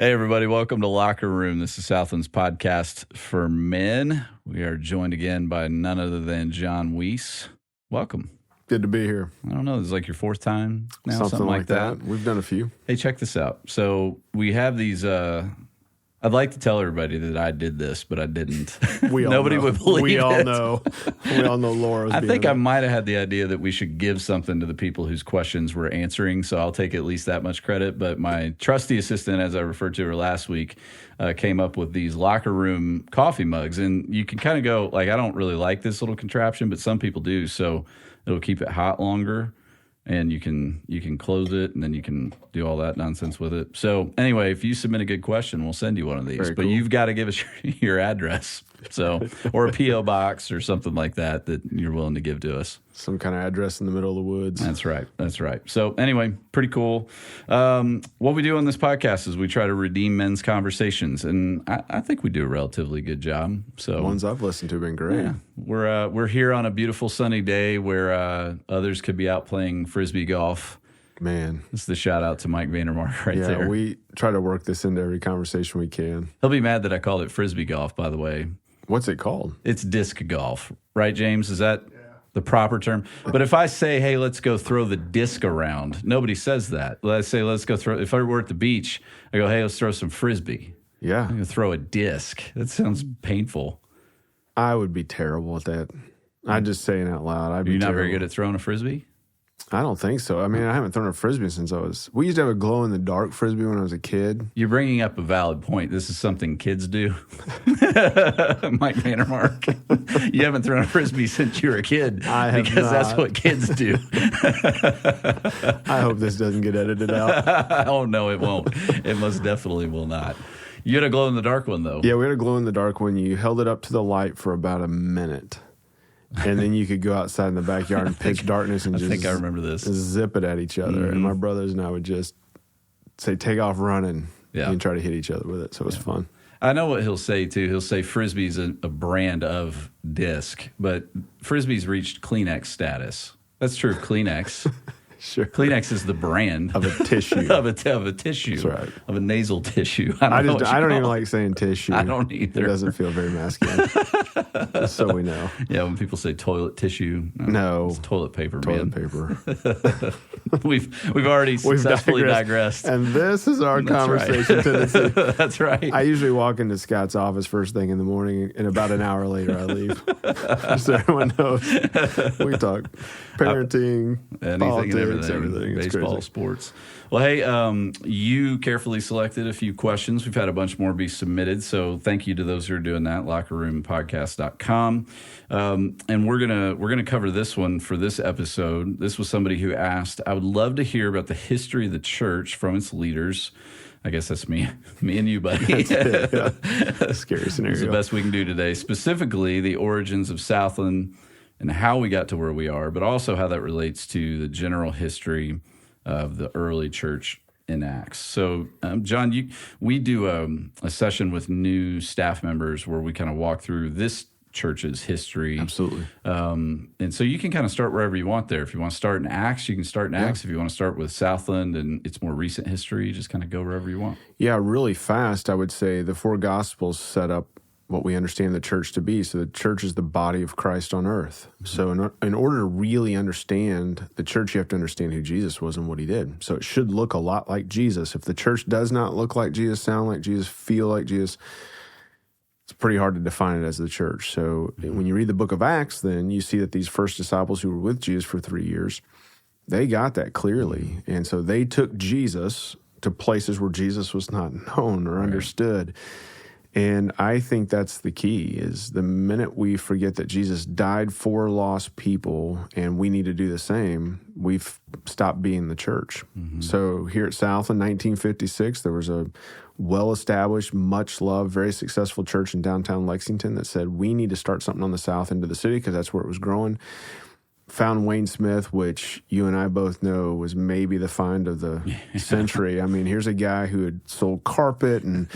Hey, everybody. Welcome to Locker Room. This is Southland's podcast for men. We are joined again by none other than Jon Weece. Welcome. Good to be here. I don't know. This is like your fourth time now, something like that. We've done a few. Hey, check this out. So we have these... I'd like to tell everybody that I did this, but I didn't. Nobody would believe it. We all know. We all know Laura's. I think I might have had the idea that we should give something to the people whose questions we're answering, so I'll take at least that much credit. But my trusty assistant, as I referred to her last week, came up with these locker room coffee mugs. And you can kind of go, like, I don't really like this little contraption, but some people do. So it'll keep it hot longer. And you can close it, and then you can do all that nonsense with it. So anyway, if you submit a good question, we'll send you one of these. Very but cool. You've got to give us your address, or a P.O. box or something like that you're willing to give to us. Some kind of address in the middle of the woods. That's right. So anyway, pretty cool. What we do on this podcast is we try to redeem men's conversations, and I think we do a relatively good job. So the ones I've listened to have been great. Yeah, we're here on a beautiful sunny day where others could be out playing Frisbee golf. Man. This is the shout out to Mike Vandermark there. Yeah, we try to work this into every conversation we can. He'll be mad that I called it Frisbee golf, by the way. What's it called? It's disc golf. Right, James? Is that the proper term? But if I say, hey, let's go throw the disc around, nobody says that. Let's say, let's go throw. If I were at the beach, I go, hey, let's throw some Frisbee. Yeah. I'm going to throw a disc. That sounds painful. I would be terrible at that. I'm just saying out loud. You're not very good at throwing a Frisbee? I don't think so. I mean, I haven't thrown a Frisbee since we used to have a glow-in-the-dark Frisbee when I was a kid. You're bringing up a valid point. This is something kids do. Mike Vandermark. You haven't thrown a Frisbee since you were a kid. I have because not. That's what kids do. I hope this doesn't get edited out. Oh, no, it won't. It most definitely will not. You had a glow-in-the-dark one, though. Yeah, we had a glow-in-the-dark one. You held it up to the light for about a minute. And then you could go outside in the backyard in pitch darkness and I remember this. Zip it at each other. Mm-hmm. And my brothers and I would just say, take off running and try to hit each other with it. So it was fun. I know what he'll say, too. He'll say Frisbee's a brand of disc, but Frisbee's reached Kleenex status. That's true of Kleenex. Sure. Kleenex is the brand of a tissue. of a tissue. That's right. Of a nasal tissue. I don't even like saying tissue. I don't either. It doesn't feel very masculine. Just so we know. Yeah, when people say toilet tissue. No. It's toilet paper, toilet man. paper. We've already successfully digressed. And this is our conversation tendency. That's right. I usually walk into Scott's office first thing in the morning, and about an hour later I leave. So everyone knows. We talk parenting, politics, everything. Baseball, sports. Well, hey, you carefully selected a few questions. We've had a bunch more be submitted, so thank you to those who are doing that. LockerRoomPodcast.com, and we're gonna cover this one for this episode. This was somebody who asked, "I would love to hear about the history of the church from its leaders." I guess that's me and you, buddy. Scary scenario. It's the best we can do today. Specifically, the origins of Southland and how we got to where we are, but also how that relates to the general history of the early church in Acts. So, Jon, we do a session with new staff members where we kind of walk through this church's history. Absolutely. And so you can kind of start wherever you want there. If you want to start in Acts, you can start in Acts. If you want to start with Southland and its more recent history, just kind of go wherever you want. Yeah, really fast, I would say the four Gospels set up what we understand the church to be. So the church is the body of Christ on earth. Mm-hmm. So in order to really understand the church, you have to understand who Jesus was and what he did. So it should look a lot like Jesus. If the church does not look like Jesus, sound like Jesus, feel like Jesus, it's pretty hard to define it as the church. So when you read the book of Acts, then you see that these first disciples who were with Jesus for 3 years, they got that clearly. And so they took Jesus to places where Jesus was not known or understood. And I think that's the key, is the minute we forget that Jesus died for lost people and we need to do the same, we've stopped being the church. Mm-hmm. So here at Southland, 1956, there was a well-established, much-loved, very successful church in downtown Lexington that said, we need to start something on the south end of the city because that's where it was growing. Found Wayne Smith, which you and I both know was maybe the find of the century. I mean, here's a guy who had sold carpet and...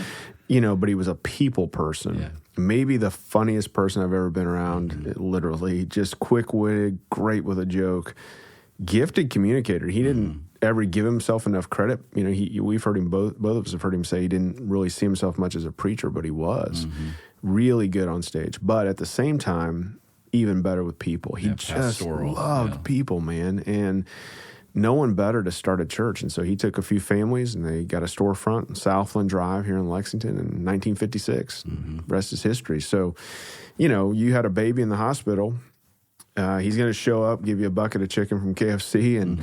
but he was a people person. Yeah. Maybe the funniest person I've ever been around, literally. Just quick-witted, great with a joke. Gifted communicator. He didn't ever give himself enough credit. You know, we've heard him, both of us have heard him say he didn't really see himself much as a preacher, but he was really good on stage. But at the same time, even better with people. He just loved people, man. And no one better to start a church. And so he took a few families and they got a storefront in Southland Drive here in Lexington in 1956. Rest is history. So, you know, you had a baby in the hospital. He's going to show up, give you a bucket of chicken from KFC and,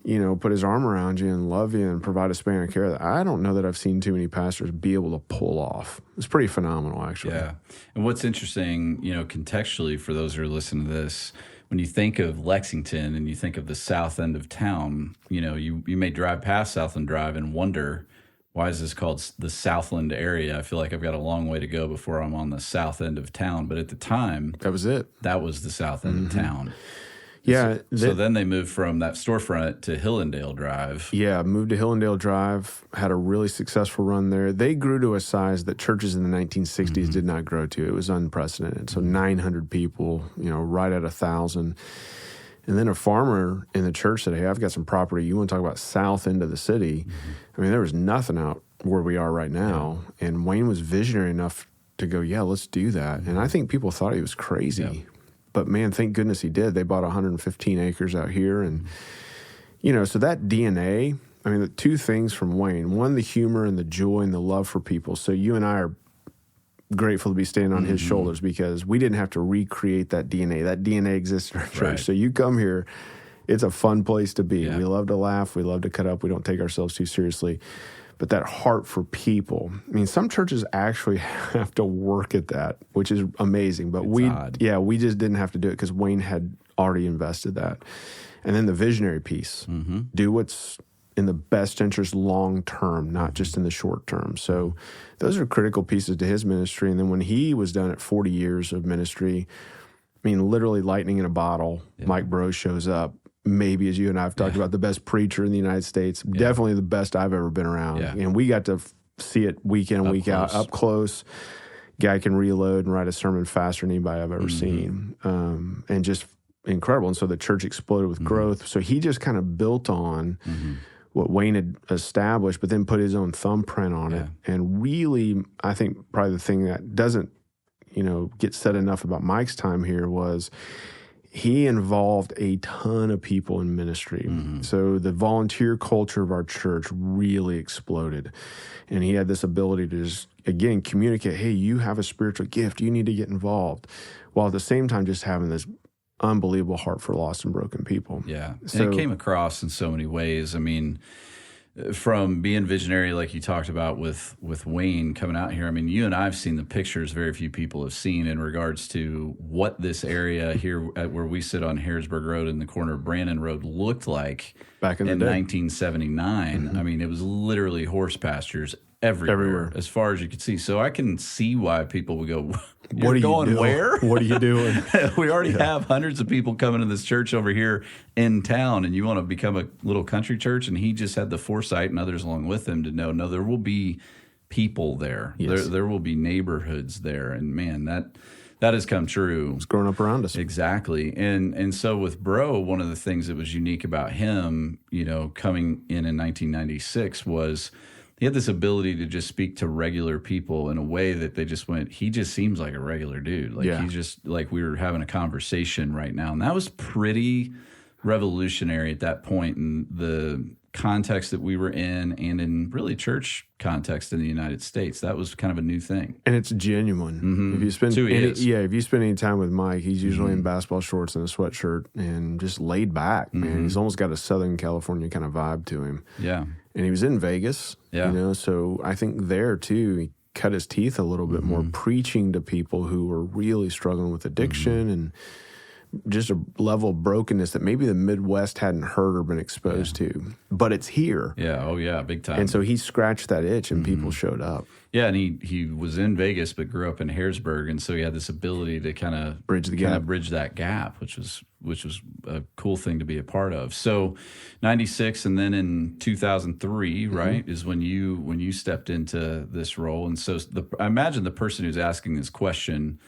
you know, put his arm around you and love you and provide a span of care that I don't know that I've seen too many pastors be able to pull off. It's pretty phenomenal, actually. Yeah. And what's interesting, you know, contextually for those who are listening to this, when you think of Lexington and you think of the south end of town, you know, you may drive past Southland Drive and wonder, why is this called the Southland area? I feel like I've got a long way to go before I'm on the south end of town. But at the time, that was it. That was the south end of town. Yeah. So then they moved from that storefront to Hillendale Drive. Yeah, moved to Hillendale Drive, had a really successful run there. They grew to a size that churches in the 1960s did not grow to. It was unprecedented. So 900 people, you know, right at 1,000. And then a farmer in the church said, hey, I've got some property. You want to talk about south end of the city? I mean, there was nothing out where we are right now. And Wayne was visionary enough to go, yeah, let's do that. And I think people thought he was crazy. But, man, thank goodness he did. They bought 115 acres out here. And, you know, so that DNA, I mean, the two things from Wayne. One, the humor and the joy and the love for people. So you and I are grateful to be standing on his shoulders because we didn't have to recreate that DNA. That DNA exists in our church. Right. So you come here, it's a fun place to be. We love to laugh. We love to cut up. We don't take ourselves too seriously. But that heart for people, I mean, some churches actually have to work at that, which is amazing. But we just didn't have to do it because Wayne had already invested that. And then the visionary piece, do what's in the best interest long term, not just in the short term. So those are critical pieces to his ministry. And then when he was done at 40 years of ministry, I mean, literally lightning in a bottle, Mike Bro shows up. Maybe, as you and I have talked about, the best preacher in the United States, definitely the best I've ever been around. And we got to see it week in and week out, up close. Guy can reload and write a sermon faster than anybody I've ever seen. And just incredible. And so the church exploded with growth. So he just kind of built on what Wayne had established, but then put his own thumbprint on it. And really, I think probably the thing that doesn't, you know, get said enough about Mike's time here was he involved a ton of people in ministry. So the volunteer culture of our church really exploded. And he had this ability to just, again, communicate, hey, you have a spiritual gift. You need to get involved. While at the same time just having this unbelievable heart for lost and broken people. Yeah. So, and it came across in so many ways. I mean, from being visionary, like you talked about with Wayne coming out here, I mean, you and I have seen the pictures very few people have seen in regards to what this area here at where we sit on Harrisburg Road in the corner of Brandon Road looked like back in 1979. I mean, it was literally horse pastures everywhere, as far as you could see. So I can see why people would go, what are you going doing? Where? What are you doing? We already have hundreds of people coming to this church over here in town, and you want to become a little country church? And he just had the foresight, and others along with him, to know, no, there will be people there. There will be neighborhoods there. And man, that has come true. It's grown up around us. Exactly. And so with Bro, one of the things that was unique about him, you know, coming in 1996 was he had this ability to just speak to regular people in a way that they just went, he just seems like a regular dude. Like he just, like we were having a conversation right now. And that was pretty revolutionary at that point in the context that we were in and in really church context in the United States. That was kind of a new thing. And it's genuine. If you spend if you spend any time with Mike, he's usually in basketball shorts and a sweatshirt and just laid back, man. He's almost got a Southern California kind of vibe to him. Yeah. And he was in Vegas, you know, so I think there too, he cut his teeth a little bit more preaching to people who were really struggling with addiction and just a level of brokenness that maybe the Midwest hadn't heard or been exposed to. But it's here. Yeah, oh yeah, big time. And so he scratched that itch and people showed up. Yeah, and he was in Vegas but grew up in Harrisburg, and so he had this ability to kind of bridge that gap, which was a cool thing to be a part of. So 96 and then in 2003, right, is when you stepped into this role. And so I imagine the person who's asking this question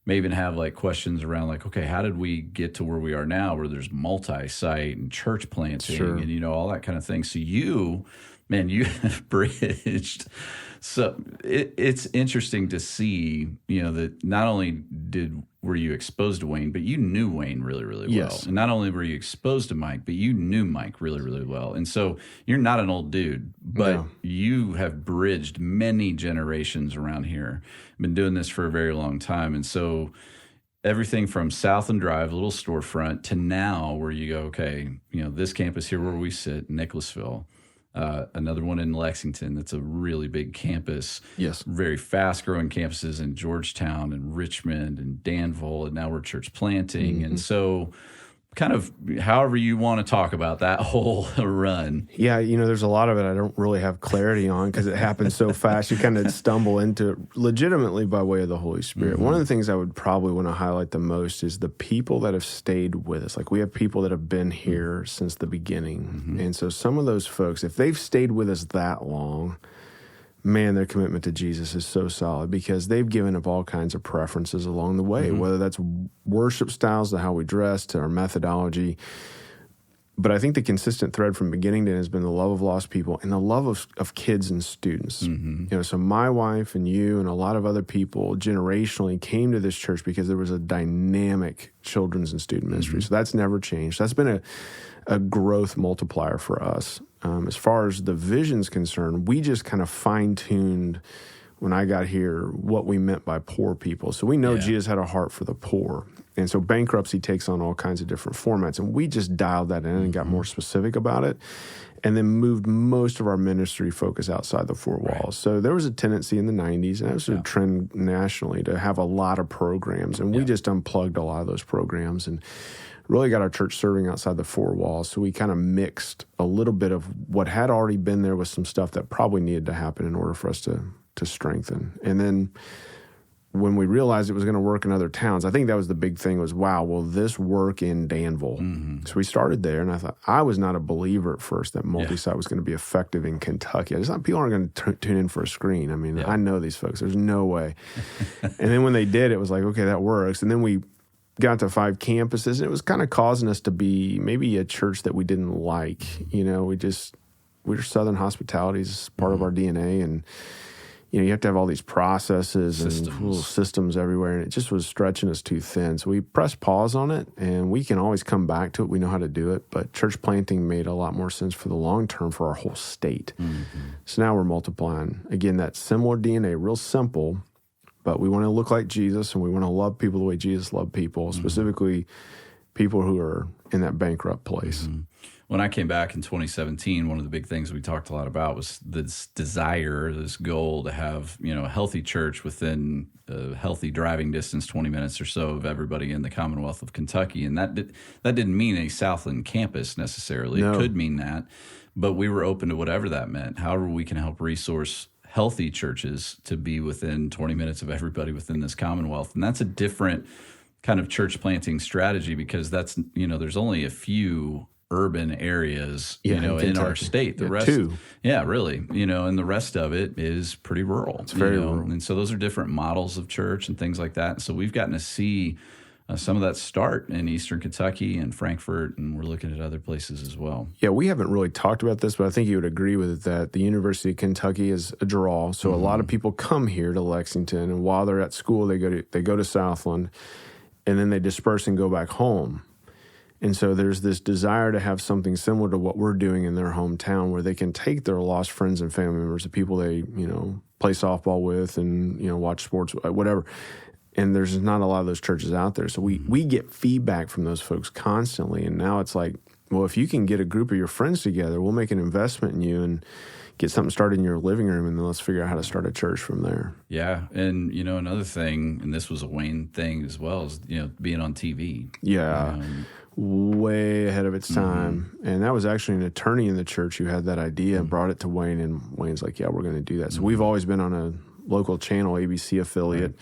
may even have like questions around like, okay, how did we get to where we are now, where there's multi-site and church planting and, you know, all that kind of thing. So you have bridged. So it's interesting to see, you know, that not only were you exposed to Wayne, but you knew Wayne really, really well. Yes. And not only were you exposed to Mike, but you knew Mike really, really well. And so you're not an old dude, but you have bridged many generations around here. Been doing this for a very long time. And so everything from Southland Drive, a little storefront, to now where you go, okay, you know, this campus here where we sit, Nicholasville. Another one in Lexington that's a really big campus. Yes. Very fast-growing campuses in Georgetown and Richmond and Danville, and now we're church planting. And so kind of however you want to talk about that whole run. Yeah, you know, there's a lot of it I don't really have clarity on because it happens so fast. You kind of stumble into it legitimately by way of the Holy Spirit. One of the things I would probably want to highlight the most is the people that have stayed with us. Like we have people that have been here since the beginning. And so some of those folks, if they've stayed with us that long, man, their commitment to Jesus is so solid because they've given up all kinds of preferences along the way, whether that's worship styles to how we dress to our methodology. But I think the consistent thread from beginning to end has been the love of lost people and the love of kids and students. You know, so my wife and you and a lot of other people generationally came to this church because there was a dynamic children's and student ministry. So that's never changed. That's been a growth multiplier for us. As far as the vision's concerned, we just kind of fine-tuned when I got here what we meant by poor people. So we know Jesus had a heart for the poor. And so bankruptcy takes on all kinds of different formats. And we just dialed that in and got more specific about it and then moved most of our ministry focus outside the four walls. So there was a tendency in the 90s, and that was a trend nationally, to have a lot of programs. And we just unplugged a lot of those programs and really got our church serving outside the four walls. So we kind of mixed a little bit of what had already been there with some stuff that probably needed to happen in order for us to strengthen. And then when we realized it was going to work in other towns, I think that was the big thing was, wow, will this work in Danville? So we started there, and I thought, I was not a believer at first that multi-site was going to be effective in Kentucky. I just thought people aren't going to tune in for a screen. I mean, I know these folks. There's no way. And then when they did, it was like, okay, that works. And then we got to 5 campuses, and it was kind of causing us to be maybe a church that we didn't like. You know, we're Southern hospitality is part of our DNA, and you know, you have to have all these processes and systems everywhere, and it just was stretching us too thin. So we pressed pause on it, and we can always come back to it. We know how to do it, but church planting made a lot more sense for the long term for our whole state. So now we're multiplying. Again, that similar DNA, real simple, but we want to look like Jesus, and we want to love people the way Jesus loved people, specifically people who are in that bankrupt place. When I came back in 2017, one of the big things we talked a lot about was this desire, this goal to have, you know, a healthy church within a healthy driving distance, 20 minutes or so of everybody in the Commonwealth of Kentucky. And that didn't mean a Southland campus necessarily. No. It could mean that, but we were open to whatever that meant. However, we can help resource healthy churches to be within 20 minutes of everybody within this Commonwealth. And that's a different kind of church planting strategy because that's, you know, there's only a few urban areas, you know, in our state. The rest, really, you know, and the rest of it is pretty rural. It's very rural. And so those are different models of church and things like that. And so we've gotten to see some of that start in Eastern Kentucky and Frankfort, and we're looking at other places as well. Yeah, we haven't really talked about this, but I think you would agree with it that the University of Kentucky is a draw. So a lot of people come here to Lexington, and while they're at school, they go to Southland, and then they disperse and go back home. And so there's this desire to have something similar to what we're doing in their hometown where they can take their lost friends and family members, the people they, you know, play softball with and, you know, watch sports, whatever. And there's not a lot of those churches out there. So we get feedback from those folks constantly. And now it's like, well, if you can get a group of your friends together, we'll make an investment in you and get something started in your living room, and then let's figure out how to start a church from there. Yeah. And, you know, another thing, and this was a Wayne thing as well, is, you know, being on TV. Yeah. Way ahead of its time. And that was actually an attorney in the church who had that idea and brought it to Wayne, and Wayne's like, yeah, we're going to do that. So we've always been on a local channel, ABC affiliate.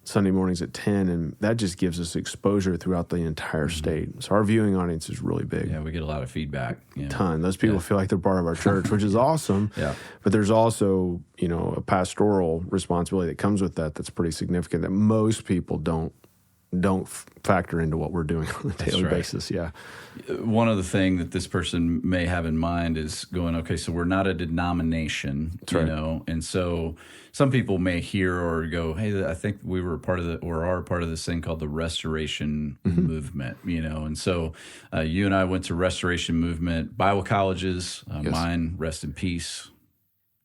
Sunday mornings at 10, and that just gives us exposure throughout the entire state. So our viewing audience is really big. Yeah, we get a lot of feedback. Ton. Those people feel like they're part of our church, which is awesome. Yeah. But there's also, a pastoral responsibility that comes with that that's pretty significant that most people don't factor into what we're doing on a daily basis. Yeah. One other thing that this person may have in mind is going, okay, so we're not a denomination, and so some people may hear or go, hey, I think we were part of are part of this thing called the Restoration Movement, and so you and I went to Restoration Movement Bible colleges. Mine, rest in peace,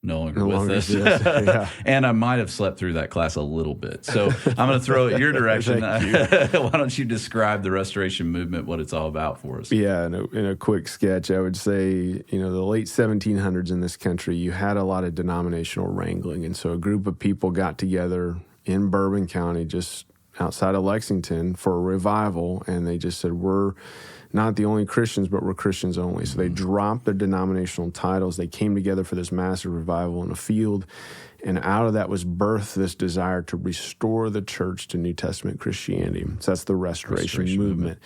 no longer with us. Yeah. And I might have slept through that class a little bit. So I'm going to throw it your direction. Why don't you describe the Restoration Movement, what it's all about for us? Yeah, in a quick sketch, I would say, the late 1700s in this country, you had a lot of denominational wrangling. And so a group of people got together in Bourbon County, just outside of Lexington, for a revival. And they just said, we're not the only Christians, but we're Christians only. So they dropped their denominational titles. They came together for this massive revival in a field. And out of that was birthed this desire to restore the church to New Testament Christianity. So that's the Restoration movement.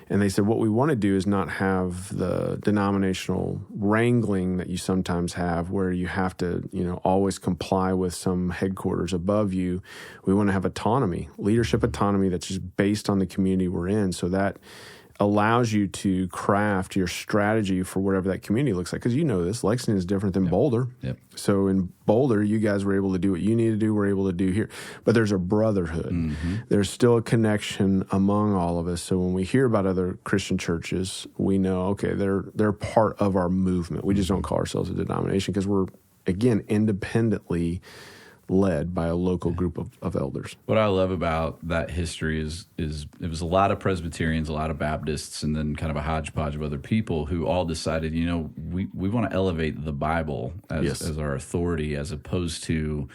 And they said, what we want to do is not have the denominational wrangling that you sometimes have where you have to, always comply with some headquarters above you. We want to have autonomy, leadership autonomy that's just based on the community we're in. So that allows you to craft your strategy for whatever that community looks like. Because this, Lexington is different than Boulder. Yep. So in Boulder, you guys were able to do what you need to do, we're able to do here. But there's a brotherhood. There's still a connection among all of us. So when we hear about other Christian churches, we know, okay, they're part of our movement. We just don't call ourselves a denomination because we're, again, independently led by a local group of elders. What I love about that history is it was a lot of Presbyterians, a lot of Baptists, and then kind of a hodgepodge of other people who all decided, we want to elevate the Bible as our authority as opposed to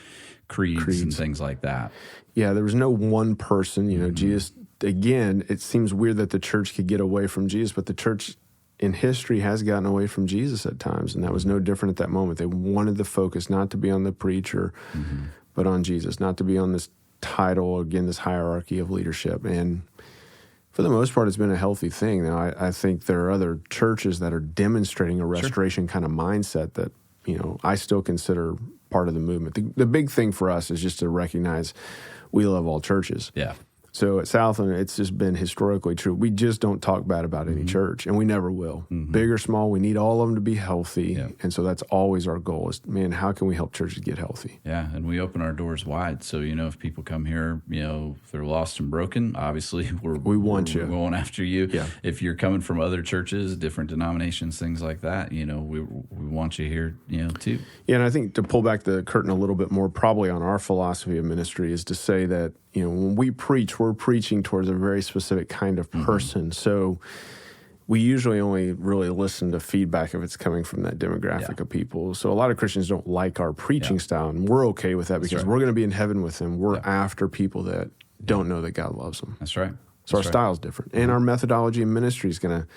creeds and things like that. Yeah, there was no one person, Jesus, again, it seems weird that the church could get away from Jesus, but the church in history has gotten away from Jesus at times, and that was no different at that moment. They wanted the focus not to be on the preacher, but on Jesus, not to be on this title, again, this hierarchy of leadership. And for the most part, it's been a healthy thing. Now, I think there are other churches that are demonstrating a restoration kind of mindset that, I still consider part of the movement. The big thing for us is just to recognize we love all churches. Yeah. So at Southland, it's just been historically true. We just don't talk bad about any church, and we never will. Big or small, we need all of them to be healthy. Yeah. And so that's always our goal is, how can we help churches get healthy? Yeah, and we open our doors wide. So, if people come here, if they're lost and broken, obviously we're going after you. Yeah. If you're coming from other churches, different denominations, things like that, we want you here, too. Yeah, and I think to pull back the curtain a little bit more, probably on our philosophy of ministry is to say that, when we preach, we're preaching towards a very specific kind of person. So we usually only really listen to feedback if it's coming from that demographic of people. So a lot of Christians don't like our preaching style, and we're okay with that because we're going to be in heaven with them. We're after people that don't know that God loves them. That's right. So our style's different. And our methodology and ministry is going to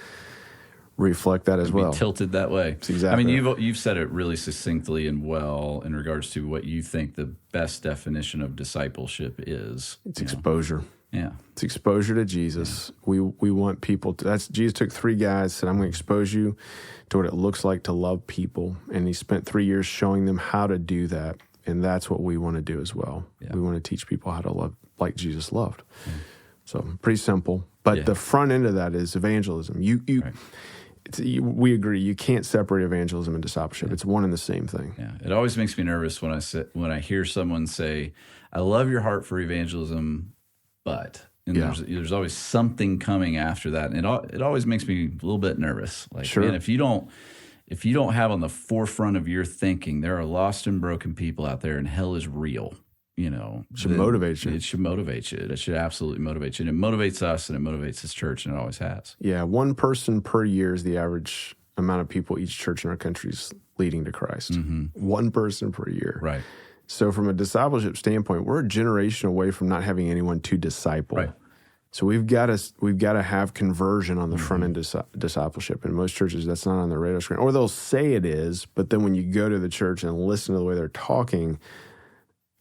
reflect that as well. Be tilted that way. That's exactly. I mean, you've said it really succinctly and well in regards to what you think the best definition of discipleship is. It's exposure. Yeah. It's exposure to Jesus. Yeah. We want people to, Jesus took 3 guys, said, I'm going to expose you to what it looks like to love people. And he spent 3 years showing them how to do that. And that's what we want to do as well. Yeah. We want to teach people how to love like Jesus loved. Yeah. So pretty simple. But the front end of that is evangelism. Right. We agree. You can't separate evangelism and discipleship. It's one and the same thing. Yeah, it always makes me nervous when I hear someone say, "I love your heart for evangelism, but," and there's always something coming after that, and it always makes me a little bit nervous. Like, man, if you don't have on the forefront of your thinking, there are lost and broken people out there, and hell is real. It should motivate you. It should motivate you. It should absolutely motivate you. And it motivates us, and it motivates this church, and it always has. Yeah, 1 person per year is the average amount of people each church in our country is leading to Christ. 1 person per year. Right. So from a discipleship standpoint, we're a generation away from not having anyone to disciple. Right. So we've got to have conversion on the front end discipleship. In most churches, that's not on the radar screen. Or they'll say it is, but then when you go to the church and listen to the way they're talking,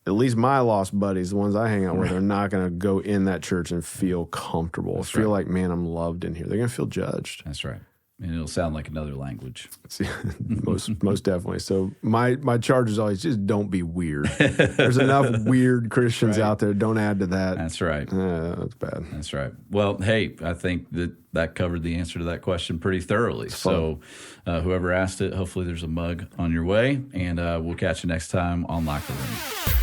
at least my lost buddies, the ones I hang out with, are not going to go in that church and feel comfortable. Feel like, man, I'm loved in here. They're going to feel judged. That's right. And it'll sound like another language. most definitely. So my charge is always just don't be weird. There's enough weird Christians out there. Don't add to that. That's right. That's bad. That's right. Well, hey, I think that covered the answer to that question pretty thoroughly. So whoever asked it, hopefully there's a mug on your way. And we'll catch you next time on Locker Room.